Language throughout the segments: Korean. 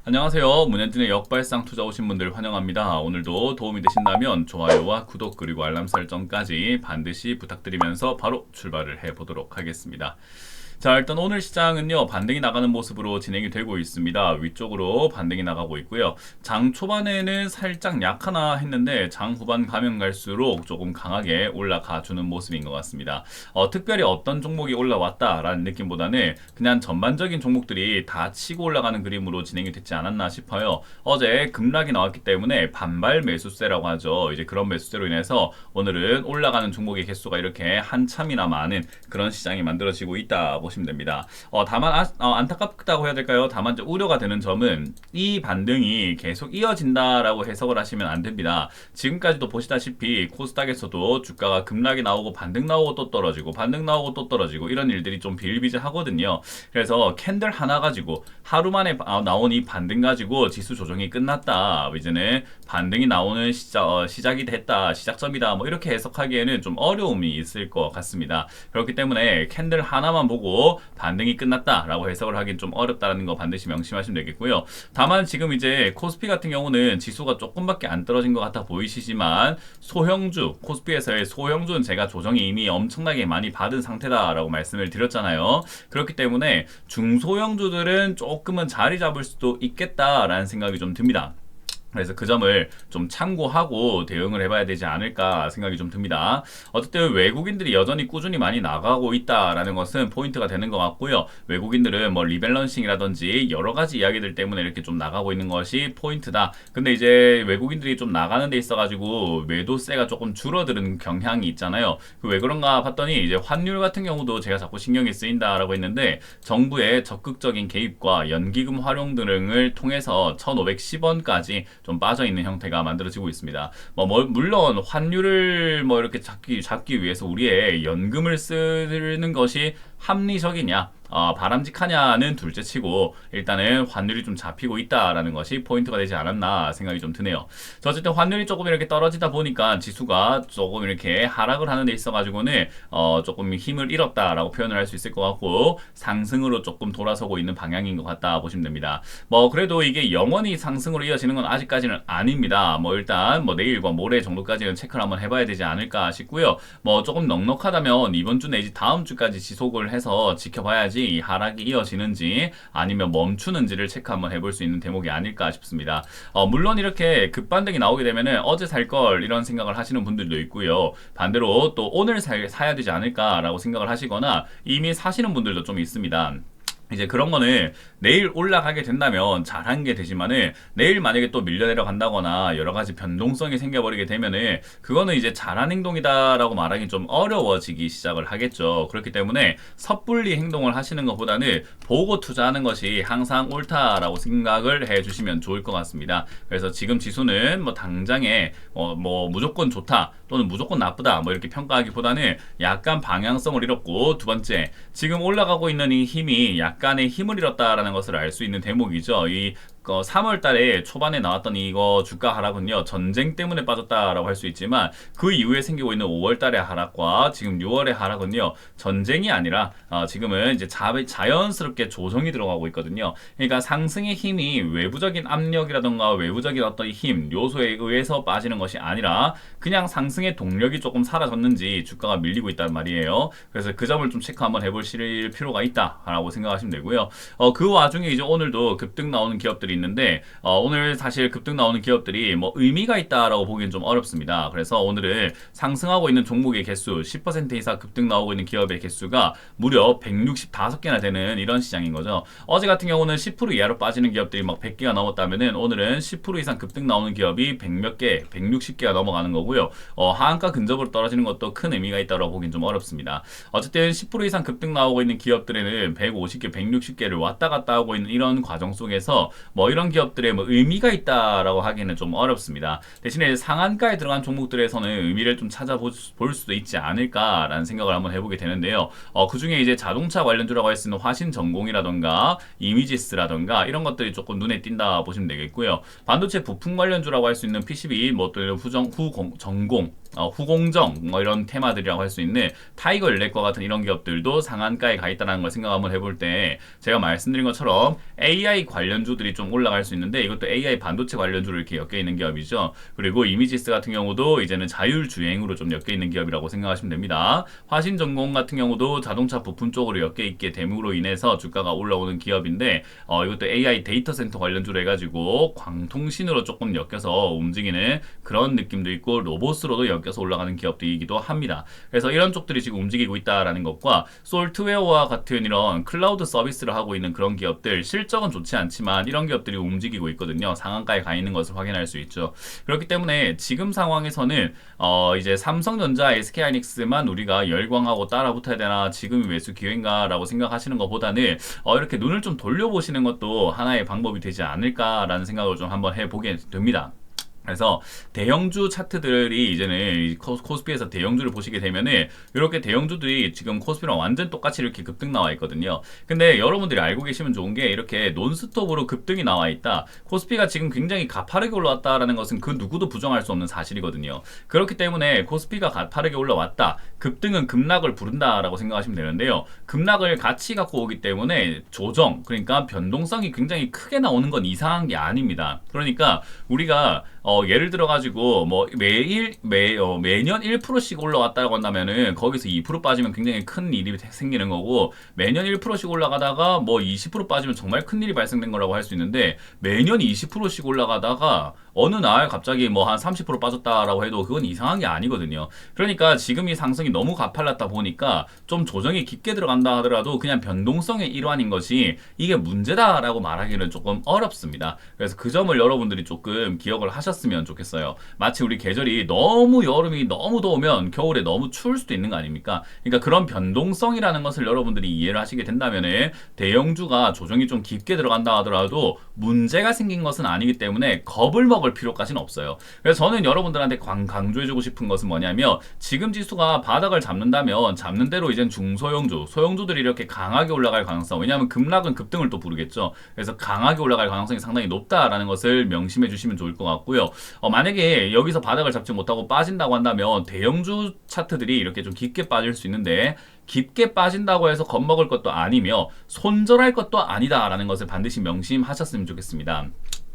안녕하세요. 문현진의 역발상 투자 오신 분들 환영합니다. 오늘도 도움이 되신다면 좋아요와 구독 그리고 알람 설정까지 반드시 부탁드리면서 바로 출발을 해보도록 하겠습니다. 자, 일단 오늘 시장은요, 반등이 나가는 모습으로 진행이 되고 있습니다. 위쪽으로 반등이 나가고 있고요. 장 초반에는 살짝 약하나 했는데 장 후반 가면 갈수록 조금 강하게 올라가 주는 모습인 것 같습니다. 특별히 어떤 종목이 올라왔다라는 느낌보다는 그냥 전반적인 종목들이 다 치고 올라가는 그림으로 진행이 됐지 않았나 싶어요. 어제 급락이 나왔기 때문에 반발 매수세라고 하죠. 이제 그런 매수세로 인해서 오늘은 올라가는 종목의 개수가 이렇게 한참이나 많은 그런 시장이 만들어지고 있다 보시면 됩니다. 다만 안타깝다고 해야 될까요? 다만 이제 우려가 되는 점은 이 반등이 계속 이어진다라고 해석을 하시면 안 됩니다. 지금까지도 보시다시피 코스닥에서도 주가가 급락이 나오고 반등 나오고 또 떨어지고 반등 나오고 또 떨어지고 이런 일들이 좀 비일비재하거든요. 그래서 캔들 하나 가지고 하루 만에 나온 이 반등 가지고 지수 조정이 끝났다. 이제는 반등이 나오는 시작이 됐다. 시작점이다. 뭐 이렇게 해석하기에는 좀 어려움이 있을 것 같습니다. 그렇기 때문에 캔들 하나만 보고 반등이 끝났다라고 해석을 하긴 좀 어렵다는 거 반드시 명심하시면 되겠고요. 다만 지금 이제 코스피 같은 경우는 지수가 조금밖에 안 떨어진 것 같아 보이시지만 소형주, 코스피에서의 소형주는 제가 조정이 이미 엄청나게 많이 받은 상태다라고 말씀을 드렸잖아요. 그렇기 때문에 중소형주들은 조금은 자리 잡을 수도 있겠다라는 생각이 좀 듭니다. 그래서 그 점을 좀 참고하고 대응을 해봐야 되지 않을까 생각이 좀 듭니다. 어쨌든 외국인들이 여전히 꾸준히 많이 나가고 있다라는 것은 포인트가 되는 것 같고요. 외국인들은 뭐 리밸런싱이라든지 여러 가지 이야기들 때문에 이렇게 좀 나가고 있는 것이 포인트다. 근데 이제 외국인들이 좀 나가는 데 있어가지고 매도세가 조금 줄어드는 경향이 있잖아요. 그 왜 그런가 봤더니 이제 환율 같은 경우도 제가 자꾸 신경이 쓰인다라고 했는데 정부의 적극적인 개입과 연기금 활용 등을 통해서 1,510원까지 좀 빠져있는 형태가 만들어지고 있습니다. 물론 환율을 이렇게 잡기 위해서 우리의 연금을 쓰는 것이 합리적이냐 바람직하냐는 둘째치고 일단은 환율이 좀 잡히고 있다라는 것이 포인트가 되지 않았나 생각이 좀 드네요. 어쨌든 환율이 조금 이렇게 떨어지다 보니까 지수가 조금 이렇게 하락을 하는 데 있어가지고는 조금 힘을 잃었다라고 표현을 할 수 있을 것 같고 상승으로 조금 돌아서고 있는 방향인 것 같다 보시면 됩니다. 그래도 이게 영원히 상승으로 이어지는 건 아직까지는 아닙니다. 일단 내일과 모레 정도까지는 체크를 한번 해봐야 되지 않을까 싶고요. 조금 넉넉하다면 이번 주 내지 다음 주까지 지속을 해서 지켜봐야지 이 하락이 이어지는지 아니면 멈추는지를 체크 한번 해볼 수 있는 대목이 아닐까 싶습니다. 물론 이렇게 급반등이 나오게 되면은 어제 살 걸 이런 생각을 하시는 분들도 있고요. 반대로 또 오늘 사야 되지 않을까라고 생각을 하시거나 이미 사시는 분들도 좀 있습니다. 이제 그런 거는 내일 올라가게 된다면 잘한 게 되지만은 내일 만약에 또 밀려 내려간다거나 여러 가지 변동성이 생겨버리게 되면은 그거는 이제 잘한 행동이다라고 말하기 좀 어려워지기 시작을 하겠죠. 그렇기 때문에 섣불리 행동을 하시는 것보다는 보고 투자하는 것이 항상 옳다라고 생각을 해주시면 좋을 것 같습니다. 그래서 지금 지수는 당장에 무조건 좋다 또는 무조건 나쁘다 이렇게 평가하기보다는 약간 방향성을 잃었고 두 번째 지금 올라가고 있는 이 힘이 약간의 힘을 잃었다라는 것을 알 수 있는 대목이죠. 이 3월 달에 초반에 나왔던 이거 주가 하락은요, 전쟁 때문에 빠졌다라고 할 수 있지만 그 이후에 생기고 있는 5월 달의 하락과 지금 6월의 하락은요, 전쟁이 아니라 지금은 이제 자연스럽게 조정이 들어가고 있거든요. 그러니까 상승의 힘이 외부적인 압력이라던가 외부적인 어떤 힘, 요소에 의해서 빠지는 것이 아니라 그냥 상승의 동력이 조금 사라졌는지 주가가 밀리고 있단 말이에요. 그래서 그 점을 좀 체크 한번 해보실 필요가 있다라고 생각하시면 되고요. 그 와중에 이제 오늘도 급등 나오는 기업들이 있는데 오늘 사실 급등 나오는 기업들이 의미가 있다라고 보기엔 좀 어렵습니다. 그래서 오늘은 상승하고 있는 종목의 개수 10% 이상 급등 나오고 있는 기업의 개수가 무려 165개나 되는 이런 시장인 거죠. 어제 같은 경우는 10% 이하로 빠지는 기업들이 100개가 넘었다면은 오늘은 10% 이상 급등 나오는 기업이 100몇 개, 160개가 넘어가는 거고요. 하한가 근접으로 떨어지는 것도 큰 의미가 있다고 보기엔 좀 어렵습니다. 어쨌든 10% 이상 급등 나오고 있는 기업들에는 150개, 160개를 왔다 갔다 하고 있는 이런 과정 속에서 이런 기업들의 의미가 있다라고 하기에는 좀 어렵습니다. 대신에 상한가에 들어간 종목들에서는 의미를 좀 찾아볼 수도 있지 않을까라는 생각을 한번 해보게 되는데요. 그 중에 이제 자동차 관련주라고 할 수 있는 화신전공이라던가 이미지스라던가 이런 것들이 조금 눈에 띈다 보시면 되겠고요. 반도체 부품 관련주라고 할 수 있는 PCB, 전공 후공정 뭐 이런 테마들이라고 할 수 있는 타이거 일렉과 같은 이런 기업들도 상한가에 가 있다는 걸 생각 한번 해볼 때 제가 말씀드린 것처럼 AI 관련주들이 좀 올라갈 수 있는데 이것도 AI 반도체 관련주로 이렇게 엮여 있는 기업이죠. 그리고 이미지스 같은 경우도 이제는 자율주행으로 좀 엮여 있는 기업이라고 생각하시면 됩니다. 화신전공 같은 경우도 자동차 부품 쪽으로 엮여 있게 됨으로 인해서 주가가 올라오는 기업인데 이것도 AI 데이터 센터 관련주로 해가지고 광통신으로 조금 엮여서 움직이는 그런 느낌도 있고 로봇으로도 엮여서 올라가는 기업들이기도 합니다. 그래서 이런 쪽들이 지금 움직이고 있다라는 것과 솔트웨어와 같은 이런 클라우드 서비스를 하고 있는 그런 기업들 실적은 좋지 않지만 이런 기업들이 움직이고 있거든요. 상한가에 가 있는 것을 확인할 수 있죠. 그렇기 때문에 지금 상황에서는 이제 삼성전자, SK하이닉스만 우리가 열광하고 따라 붙어야 되나 지금이 매수 기회인가라고 생각하시는 것보다는 이렇게 눈을 좀 돌려보시는 것도 하나의 방법이 되지 않을까라는 생각을 좀 한번 해보게 됩니다. 그래서 대형주 차트들이 이제는 코스피에서 대형주를 보시게 되면은 이렇게 대형주들이 지금 코스피랑 완전 똑같이 이렇게 급등 나와 있거든요. 근데 여러분들이 알고 계시면 좋은 게 이렇게 논스톱으로 급등이 나와 있다. 코스피가 지금 굉장히 가파르게 올라왔다라는 것은 그 누구도 부정할 수 없는 사실이거든요. 그렇기 때문에 코스피가 가파르게 올라왔다. 급등은 급락을 부른다라고 생각하시면 되는데요. 급락을 같이 갖고 오기 때문에 조정, 그러니까 변동성이 굉장히 크게 나오는 건 이상한 게 아닙니다. 그러니까 우리가 예를 들어 가지고 뭐 매년 1%씩 올라왔다고 한다면은 거기서 2% 빠지면 굉장히 큰 일이 생기는 거고 매년 1%씩 올라가다가 뭐 20% 빠지면 정말 큰 일이 발생된 거라고 할 수 있는데 매년 20%씩 올라가다가 어느 날 갑자기 뭐 한 30% 빠졌다라고 해도 그건 이상한 게 아니거든요. 그러니까 지금 이 상승이 너무 가팔랐다 보니까 좀 조정이 깊게 들어간다 하더라도 그냥 변동성의 일환인 것이 이게 문제다라고 말하기는 조금 어렵습니다. 그래서 그 점을 여러분들이 조금 기억을 하셨으면 좋겠어요. 마치 우리 계절이 너무 여름이 너무 더우면 겨울에 너무 추울 수도 있는 거 아닙니까? 그러니까 그런 변동성이라는 것을 여러분들이 이해를 하시게 된다면은 대형주가 조정이 좀 깊게 들어간다 하더라도 문제가 생긴 것은 아니기 때문에 겁을 먹을 필요까지는 없어요. 그래서 저는 여러분들한테 강조해주고 싶은 것은 뭐냐면 지금 지수가 바닥을 잡는다면 잡는 대로 이젠 소형주들이 이렇게 강하게 올라갈 가능성, 왜냐하면 급락은 급등을 또 부르겠죠. 그래서 강하게 올라갈 가능성이 상당히 높다라는 것을 명심해 주시면 좋을 것 같고요. 만약에 여기서 바닥을 잡지 못하고 빠진다고 한다면 대형주 차트들이 이렇게 좀 깊게 빠질 수 있는데 깊게 빠진다고 해서 겁먹을 것도 아니며 손절할 것도 아니다라는 것을 반드시 명심하셨으면 좋겠습니다.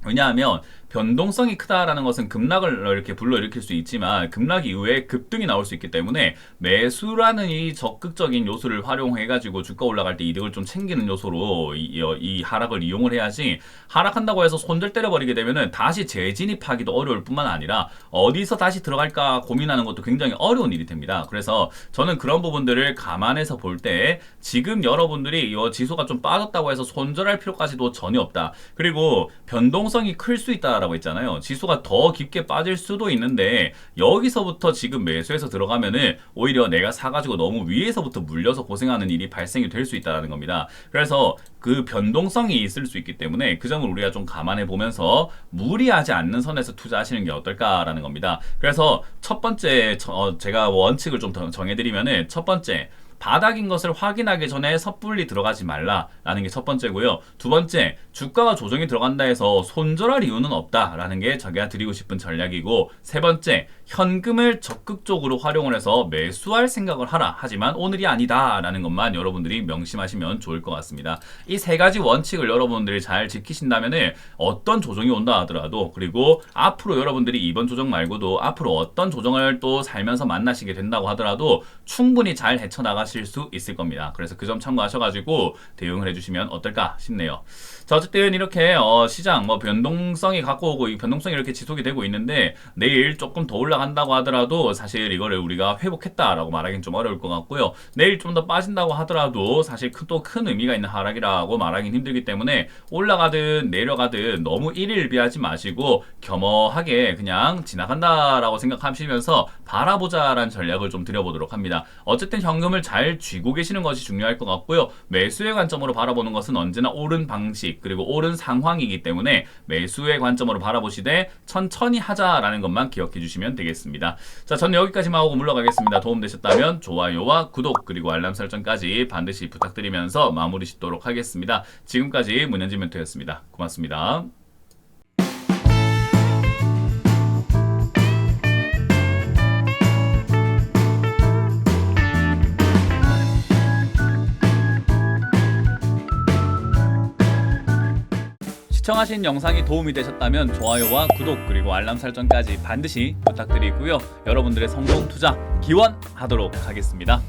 왜냐하면 변동성이 크다라는 것은 급락을 이렇게 불러일으킬 수 있지만 급락 이후에 급등이 나올 수 있기 때문에 매수라는 이 적극적인 요소를 활용해가지고 주가 올라갈 때 이득을 좀 챙기는 요소로 이 하락을 이용을 해야지 하락한다고 해서 손절 때려버리게 되면은 다시 재진입하기도 어려울 뿐만 아니라 어디서 다시 들어갈까 고민하는 것도 굉장히 어려운 일이 됩니다. 그래서 저는 그런 부분들을 감안해서 볼 때 지금 여러분들이 이 지수가 좀 빠졌다고 해서 손절할 필요까지도 전혀 없다. 그리고 변동성이 클 수 있다라고 했잖아요. 지수가 더 깊게 빠질 수도 있는데 여기서부터 지금 매수해서 들어가면은 오히려 내가 사가지고 너무 위에서부터 물려서 고생하는 일이 발생이 될 수 있다는 겁니다. 그래서 그 변동성이 있을 수 있기 때문에 그 점을 우리가 좀 감안해 보면서 무리하지 않는 선에서 투자하시는 게 어떨까라는 겁니다. 그래서 첫 번째 제가 원칙을 좀 정해드리면은 첫 번째 바닥인 것을 확인하기 전에 섣불리 들어가지 말라라는 게 첫 번째고요. 두 번째, 주가가 조정이 들어간다 해서 손절할 이유는 없다라는 게 제가 드리고 싶은 전략이고, 세 번째, 현금을 적극적으로 활용을 해서 매수할 생각을 하라. 하지만 오늘이 아니다라는 것만 여러분들이 명심하시면 좋을 것 같습니다. 이 세 가지 원칙을 여러분들이 잘 지키신다면은 어떤 조정이 온다 하더라도, 그리고 앞으로 여러분들이 이번 조정 말고도 앞으로 어떤 조정을 또 살면서 만나시게 된다고 하더라도 충분히 잘 헤쳐나가실 수 있을 겁니다. 그래서 그 점 참고하셔가지고 대응을 해주시면 어떨까 싶네요. 자, 어쨌든 이렇게 시장 변동성이 갖고 오고 이 변동성이 이렇게 지속이 되고 있는데 내일 조금 더 올라간다고 하더라도 사실 이거를 우리가 회복했다라고 말하기는 좀 어려울 것 같고요. 내일 좀 더 빠진다고 하더라도 사실 또 큰 의미가 있는 하락이라고 말하기는 힘들기 때문에 올라가든 내려가든 너무 일일비하지 마시고 겸허하게 그냥 지나간다라고 생각하시면서 바라보자라는 전략을 좀 드려보도록 합니다. 어쨌든 현금을 잘 쥐고 계시는 것이 중요할 것 같고요. 매수의 관점으로 바라보는 것은 언제나 옳은 방식 그리고 옳은 상황이기 때문에 매수의 관점으로 바라보시되 천천히 하자라는 것만 기억해 주시면 되겠습니다. 자, 저는 여기까지만 하고 물러가겠습니다. 도움되셨다면 좋아요와 구독 그리고 알람 설정까지 반드시 부탁드리면서 마무리 짓도록 하겠습니다. 지금까지 문현진 멘토였습니다. 고맙습니다. 시청하신 영상이 도움이 되셨다면 좋아요와 구독 그리고 알람 설정까지 반드시 부탁드리고요. 여러분들의 성공 투자 기원하도록 하겠습니다.